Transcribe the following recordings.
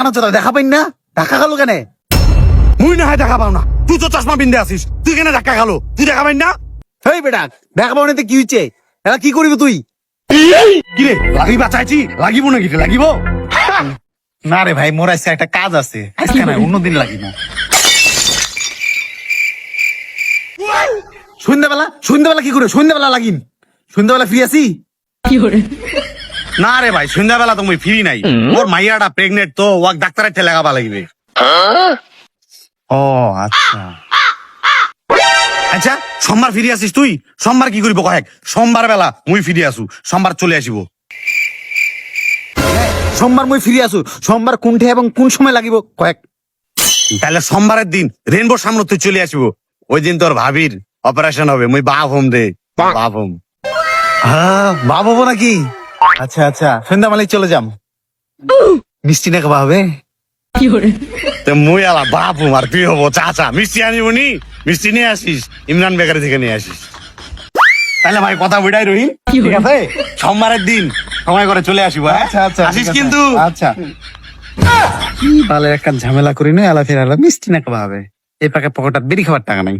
কানা চোদা দেখা পাইন না? ধাক্কা খালো কেন? মুই না হয় দেখা পাও না, তুই তো চশমা পিন্ধে আসিস, তুই কেন ধাক্কা খালো? তুই দেখা পাই না? এই বেটা দেখা পাও না তো কি হচ্ছে? এরা কি করবি তুই? কিরে লাগিবা চাইছি, লাগিব নাকি? লাগিব না রে ভাই, মোর আজকে একটা কাজ আছে, আজকে না অন্যদিন লাগি না। সন্ধ্যাবেলা কি করে? সন্ধ্যাবেলা লাগিন, সন্ধ্যাবেলা ফ্রি আছি। না রে ভাই, সন্ধ্যাবেলা তো মুই ফ্রি নাই, ওর মাইয়াটা প্রেগনেন্ট তো, ওয়াক ডাক্তারের ঠেলে লাগাবা লাগবে। ও আচ্ছা, আচ্ছা সোমবার ফিরে আসিস তুই? সোমবার কি করিব কয়েক? সোমবার বেলা মুই ফিরে আসু, সোমবার চলে আসিব। সোমবার মই ফ্রি আছো। সোমবার কোনঠে এবং কোন সময় লাগিব কয়েক? তাহলে সোমবারের দিন রেনবোর সামনে তুই চলে আসিব। ওই দিন তোর ভাবির অপারেশন হবে, মুই বাপ হোম রে, বাপ হোম। হ্যাঁ বাবু নাকি? আচ্ছা আচ্ছা, সন্ধ্যাবেলায় চলে যাম। মিষ্টি না খাওয়া হবে? তো মুই আলা বাপ হোম আর কি হবো? চাচা মিষ্টি আনিব নি, মিষ্টি নিয়ে আসিস, ইমরান বেকারি থেকে নিয়ে আসিস। তাহলে ভাই কথা বুঝাই রহিম, ঠিক আছে? সোমবারের দিন সময় করে চলে আসিব। আচ্ছা আচ্ছা, আসিস ঠিক আছে। কিন্তু। আচ্ছা, কি ভালো একটা ঝামেলা করি না, আলা ফের আলা মিষ্টি না খাওয়া হবে। এই পাকে পকেটাত বেরি খাবার টাকা নাই।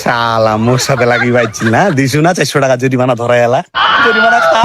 শালা মোর সাথে লাগি পাইছিল না, 200 না 400 টাকা জরিমানা ধরাই এলা। জরিমানা খা।